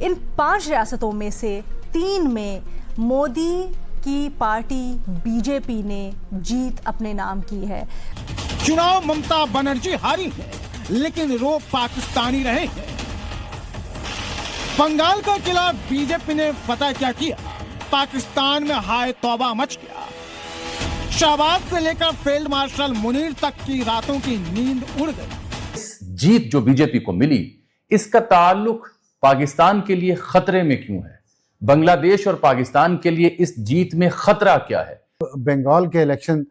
इन 5 रियासतों में से 3 में मोदी की पार्टी बीजेपी ने जीत अपने नाम की है। चुनाव ममता बनर्जी हारी है, लेकिन रोब पाकिस्तानी रहे हैं। बंगाल का किला बीजेपी ने पता क्या किया, पाकिस्तान में हाय तौबा मच गया। शहबाज से लेकर फील्ड मार्शल मुनीर तक की रातों की नींद उड़ गई। जीत जो बीजेपी को मिली, इसका ताल्लुक पाकिस्तान के लिए खतरे में क्यों है? बांग्लादेश और पाकिस्तान के लिए इस जीत में खतरा क्या है? बंगाल के इलेक्शन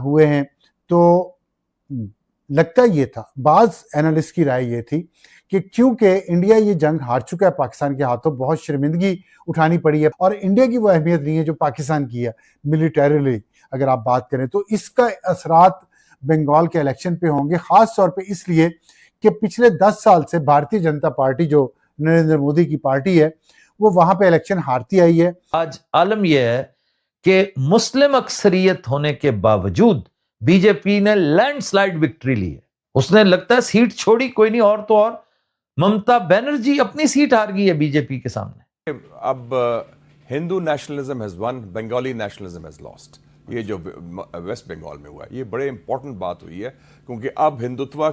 हुए हैं तो लगता ये था, बाज एनालिस्ट की राय ये थी कि क्योंकि इंडिया ये जंग हार चुका है पाकिस्तान के हाथों, बहुत शर्मिंदगी उठानी पड़ी है और इंडिया की वो अहमियत नहीं है जो पाकिस्तान की है मिलिटरीली अगर आप बात करें, तो इसका असरात बंगाल के इलेक्शन पे होंगे, खास तौर पे इसलिए कि पिछले 10 साल से भारतीय जनता पार्टी जो नरेंद्र मोदी की पार्टी है वो वहां पे इलेक्शन हारती आई है। आज आलम यह है कि मुस्लिम अक्सरियत होने के बावजूद बीजेपी ने लैंडस्लाइड विक्ट्री ली है। उसने लगता है सीट छोड़ी, कोई नहीं और तो और ममता बनर्जी अपनी सीट हार गई है बीजेपी के सामने। अब Hindu nationalism has one, Bengali nationalism has lost. ये जो वेस्ट बंगाल में हुआ है ये बड़े इंपॉर्टेंट बात हुई है, क्योंकि अब हिंदुत्व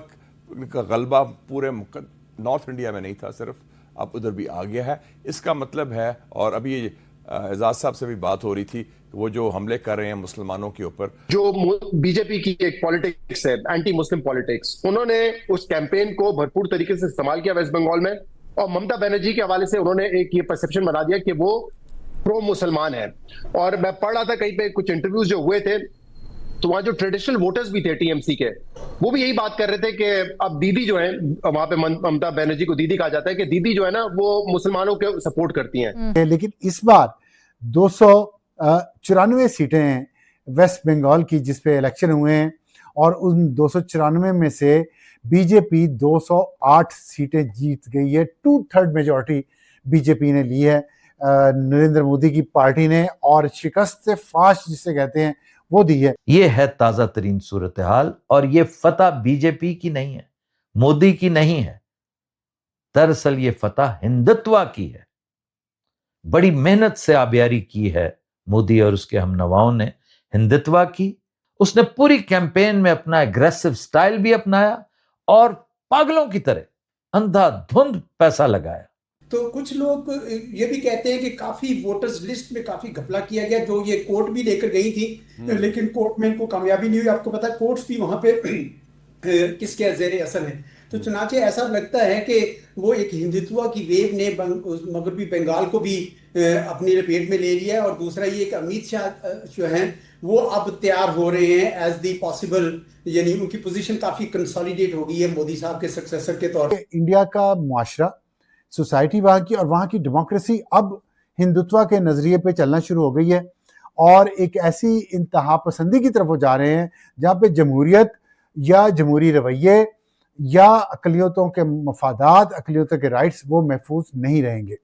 का गलबा पूरे नॉर्थ इंडिया में नहीं था सिर्फ, अब उधर भी आ गया है। इसका मतलब है, और अभी एजाज साहब से भी बात हो रही थी, वो जो हमले कर रहे हैं मुसलमानों के ऊपर, जो बीजेपी की एक पॉलिटिक्स है, एंटी मुस्लिम पॉलिटिक्स, उन्होंने उस कैंपेन को भरपूर तरीके से इस्तेमाल किया वेस्ट बंगाल में, और ममता बनर्जी के हवाले से उन्होंने एक ये परसेप्शन बना दिया कि वो प्रो मुसलमान है। और मैं पढ़ रहा था कहीं पे कुछ इंटरव्यूज जो हुए थे, तो वहां जो ट्रेडिशनल वोटर्स भी थे टीएमसी के, वो भी यही बात कर रहे थे कि अब दीदी जो है, वहां पे ममता बनर्जी को दीदी कहा जाता है कि दीदी जो है ना वो मुसलमानों के सपोर्ट करती हैं। लेकिन इस बार 294 सीटें हैं वेस्ट बंगाल की जिस पे इलेक्शन हुए हैं, और उन 294 में से बीजेपी 208 सीटें जीत गई है। 2/3 मेजॉरिटी बीजेपी ने ली है नरेंद्र मोदी की पार्टी ने, और शिकस्त से फास्ट जिसे कहते हैं वो दी है। ये है ताजा तरीन सूरत हाल, और ये फतह बीजेपी की नहीं है, मोदी की नहीं है। दरअसल ये फतह हिंदुत्व की है। बड़ी मेहनत से आबियारी की है मोदी और उसके हमनवाओं ने हिंदुत्व की। उसने पूरी कैंपेन में अपना एग्रेसिव स्टाइल भी अपनाया और पागलों की तरह अंधाधुंध पैसा लगाया। तो कुछ लोग ये भी कहते हैं कि काफी वोटर्स लिस्ट में काफी घपला किया गया, जो ये कोर्ट भी लेकर गई थी, लेकिन कोर्ट में इनको कामयाबी नहीं हुई। आपको पता है कोर्ट्स भी वहां पे किसके जेरे असर है। तो चुनाचे ऐसा लगता है कि वो एक हिंदुत्व की वेव ने मगरबी बंगाल को भी अपनी लपेट में ले लिया है, और दूसरा ये कि अमित शाह जो हैं वो अब तैयार हो रहे हैं एज दी पॉसिबल, यानी उनकी पोजीशन काफी कंसोलिडेट हो गई है मोदी साहब के सक्सेसर के तौर पर। इंडिया का मुआशरा, सोसाइटी वहाँ की और वहाँ की डेमोक्रेसी अब हिंदुत्व के नजरिए पे चलना शुरू हो गई है, और एक ऐसी इंतहा पसंदी की तरफ वो जा रहे हैं जहाँ पे जमहूरियत या जमहूरी रवैये या अकलियतों के मफादात, अकलियतों के राइट्स वो महफूज नहीं रहेंगे।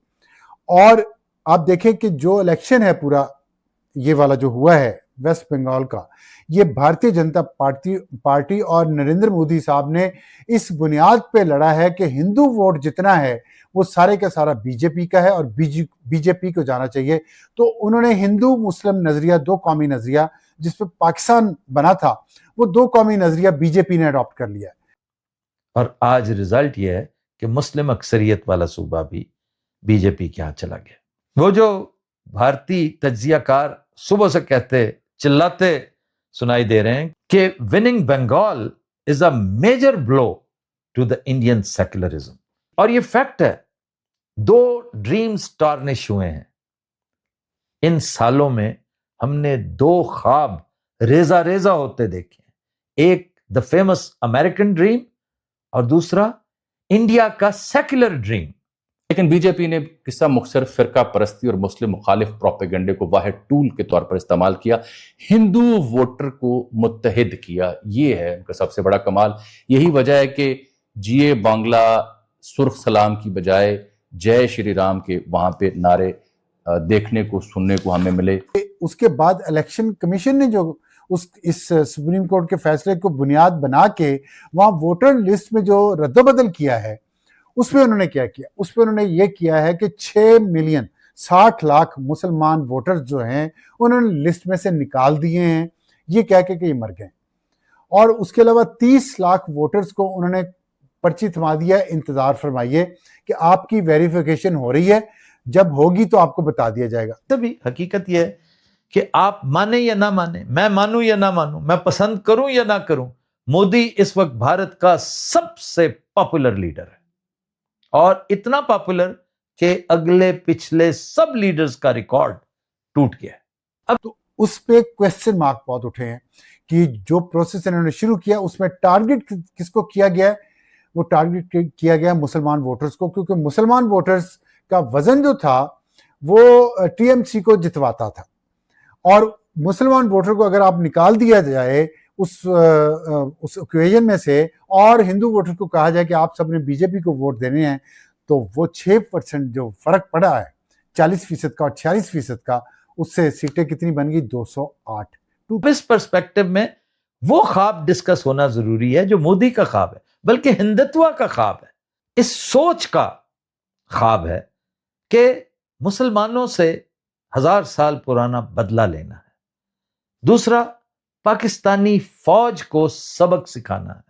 और आप देखें कि जो इलेक्शन है पूरा ये वाला जो हुआ है वेस्ट बंगाल का, ये भारतीय जनता पार्टी और नरेंद्र मोदी साहब ने इस बुनियाद पे लड़ा है कि हिंदू वोट जितना है वो सारे का सारा बीजेपी का है और बीजेपी को जाना चाहिए। तो उन्होंने हिंदू मुस्लिम नजरिया, 2 कौमी नजरिया जिस पे पाकिस्तान बना था, वो 2 कौमी नजरिया बीजेपी ने अडॉप्ट कर लिया है। और आज रिजल्ट यह है कि मुस्लिम अक्सरियत वाला सूबा भी बीजेपी के हाथ चला गया। वो जो भारतीय तज्जियाकार सुबह से कहते, चिल्लाते सुनाई दे रहे हैं कि winning Bengal is a major blow to the Indian secularism. और ये फैक्ट है, 2 ड्रीम्स टार्निश हुए हैं इन सालों में। हमने 2 ख्वाब रेजा रेजा होते देखे, एक द फेमस अमेरिकन ड्रीम और दूसरा इंडिया का सेक्युलर ड्रीम। लेकिन बीजेपी ने किस्सा मुख्तसर फिरका परस्ती और मुस्लिम मुखालिफ प्रोपेगेंडे को वाहिद टूल के तौर पर इस्तेमाल किया, हिंदू वोटर को मुत्तहिद किया। ये है उनका सबसे बड़ा कमाल। यही वजह है कि जिए बांग्ला सुर्ख सलाम की बजाय जय श्री राम के वहां पे नारे देखने को सुनने को हमें मिले। उसके बाद इलेक्शन कमीशन ने जो इस सुप्रीम कोर्ट के फैसले को बुनियाद बना के वहां वोटर लिस्ट में जो रद्दबदल किया है, उस पर उन्होंने क्या किया? उस पर उन्होंने ये किया है कि 6 मिलियन 60 लाख मुसलमान वोटर्स जो हैं उन्होंने लिस्ट में से निकाल दिए हैं, ये कह के कि ये मर गए। और उसके अलावा 30 लाख वोटर्स को उन्होंने पर्ची थमा दिया, इंतजार फरमाइए कि आपकी वेरिफिकेशन हो रही है, जब होगी तो आपको बता दिया जाएगा। तभी हकीकत यह है कि आप माने या ना माने, मैं मानूं या ना मानूं, मैं पसंद करूं या ना करूं, मोदी इस वक्त भारत का सबसे पॉपुलर लीडर है, और इतना पॉपुलर कि अगले पिछले सब लीडर्स का रिकॉर्ड टूट गया है। अब तो उस पे क्वेश्चन मार्क बहुत उठे हैं कि जो प्रोसेस इन्होंने शुरू किया उसमें टारगेट किसको किया गया है? वो टारगेट किया गया मुसलमान वोटर्स को, क्योंकि मुसलमान वोटर्स का वजन जो था वो टीएमसी को जितवाता था, और मुसलमान वोटर को अगर आप निकाल दिया जाए उस इक्वेशन में से और हिंदू वोटर को कहा जाए कि आप सबने बीजेपी को वोट देने हैं, तो वो 6% जो फर्क पड़ा है 40% का और 46% का, उससे सीटें कितनी बन गई? 208। तो इस पर्सपेक्टिव में वो ख्वाब डिस्कस होना जरूरी है जो मोदी का ख्वाब है, बल्कि हिंदुत्व का ख्वाब है, इस सोच का ख्वाब है कि मुसलमानों से 1000 साल पुराना बदला लेना है। दूसरा, पाकिस्तानी फौज को सबक सिखाना है,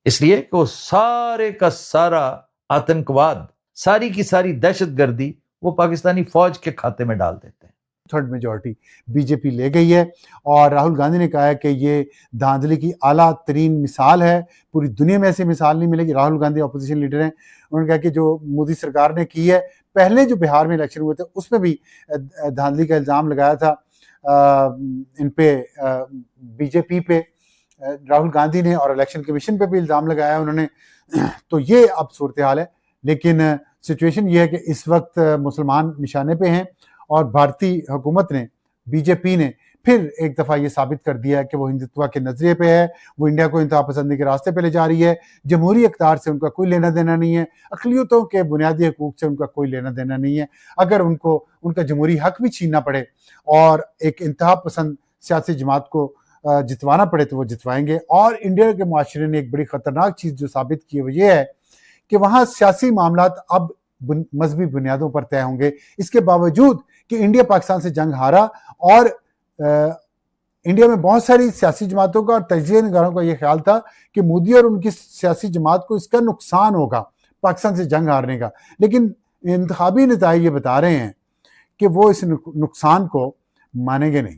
इसलिए कि वो सारे का सारा आतंकवाद, सारी की सारी दहशतगर्दी वो पाकिस्तानी फौज के खाते में डाल देते हैं। थर्ड मेजॉरिटी बीजेपी ले गई है, और राहुल गांधी ने कहा है कि ये धांधली की आला तरीन मिसाल है, पूरी दुनिया में ऐसी मिसाल नहीं मिलेगी। राहुल गांधी अपोजिशन लीडर हैं, उन्होंने कहा कि जो मोदी सरकार ने की है, पहले जो बिहार में इलेक्शन हुए थे उसमें भी धांधली का इल्ज़ाम लगाया था इन पे, बीजेपी पे राहुल गांधी ने, और इलेक्शन कमीशन पे भी इल्ज़ाम लगाया उन्होंने। तो ये अब सूरत हाल है, लेकिन सिचुएशन ये है कि इस वक्त मुसलमान निशाने पे हैं, और भारतीय हुकूमत ने, बीजेपी ने फिर एक दफ़ा ये साबित कर दिया है कि वो हिंदुत्व के नज़रिए पे है, वो इंडिया को इंतहा पसंदी के रास्ते पे ले जा रही है। जमहूरी इक़्तिदार से उनका कोई लेना देना नहीं है, अक़लियतों के बुनियादी हकूक़ से उनका कोई लेना देना नहीं है। अगर उनको उनका जमहूरी हक भी छीनना पड़े और एक इंतहा पसंद सियासी जमात को जितवाना पड़े तो वो जितवाएंगे। और इंडिया के मुआशरे ने एक बड़ी ख़तरनाक चीज़ जो साबित की है वो ये है कि वहाँ सियासी मामलात अब मजहबी बुनियादों पर तय होंगे। इसके बावजूद कि इंडिया पाकिस्तान से जंग हारा, और इंडिया में बहुत सारी सियासी जमातों का और तजिया निगारों का ये ख्याल था कि मोदी और उनकी सियासी जमात को इसका नुकसान होगा पाकिस्तान से जंग हारने का, लेकिन इंतखाबी नताइज ये बता रहे हैं कि वो इस नुकसान को मानेंगे नहीं,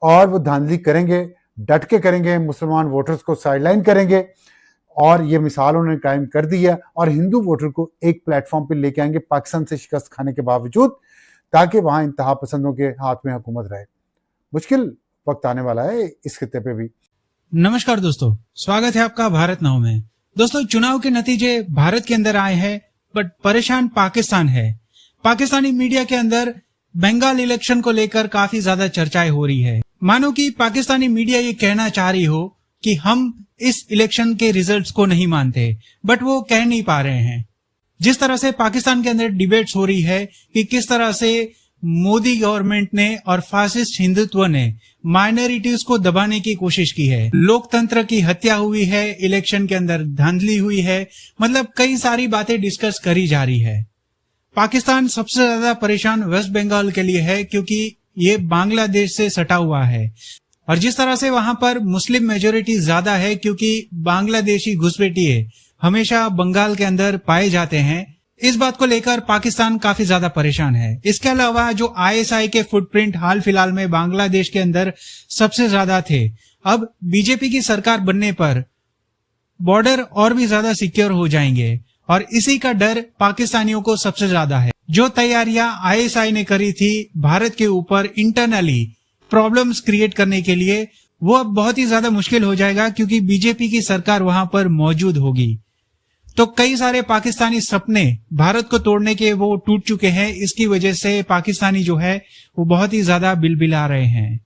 और वो धांधली करेंगे, डट के करेंगे, मुसलमान वोटर्स को साइडलाइन करेंगे, और ये मिसाल उन्होंने कायम कर दी है, और हिंदू वोटर को एक प्लेटफॉर्म पर लेके आएंगे पाकिस्तान से शिकस्त खाने के बावजूद, ताकि वहाँ इंतहा पसंदों के हाथ में हुकूमत रहे। मुश्किल वक्त आने वाला है इस खित्ते पे भी। नमस्कार दोस्तों, स्वागत है आपका भारत नाउ में। दोस्तों, चुनाव के नतीजे भारत के अंदर आए हैं, बट परेशान पाकिस्तान है। पाकिस्तानी मीडिया के अंदर बंगाल इलेक्शन को लेकर काफी ज्यादा चर्चाएं हो रही है, मानो कि पाकिस्तानी मीडिया ये कहना चाह रही हो कि हम इस इलेक्शन के रिजल्ट्स को नहीं मानते, बट वो कह नहीं पा रहे हैं। जिस तरह से पाकिस्तान के अंदर डिबेट्स हो रही है कि किस तरह से मोदी गवर्नमेंट ने और फासिस्ट हिंदुत्व ने माइनॉरिटीज को दबाने की कोशिश की है, लोकतंत्र की हत्या हुई है, इलेक्शन के अंदर धांधली हुई है, मतलब कई सारी बातें डिस्कस करी जा रही है। पाकिस्तान सबसे ज्यादा परेशान वेस्ट बंगाल के लिए है, क्योंकि ये बांग्लादेश से सटा हुआ है, और जिस तरह से वहां पर मुस्लिम मेजोरिटी ज्यादा है, क्योंकि बांग्लादेशी घुसपैठिए हमेशा बंगाल के अंदर पाए जाते हैं, इस बात को लेकर पाकिस्तान काफी ज्यादा परेशान है। इसके अलावा जो आईएसआई के फुटप्रिंट हाल फिलहाल में बांग्लादेश के अंदर सबसे ज्यादा थे, अब बीजेपी की सरकार बनने पर बॉर्डर और भी ज्यादा सिक्योर हो जाएंगे, और इसी का डर पाकिस्तानियों को सबसे ज्यादा है। जो तैयारियां आईएसआई ने करी थी भारत के ऊपर इंटरनली प्रॉब्लम्स क्रिएट करने के लिए, वो अब बहुत ही ज्यादा मुश्किल हो जाएगा, क्योंकि बीजेपी की सरकार वहां पर मौजूद होगी। तो कई सारे पाकिस्तानी सपने भारत को तोड़ने के वो टूट चुके हैं। इसकी वजह से पाकिस्तानी जो है वो बहुत ही ज्यादा बिलबिला रहे हैं।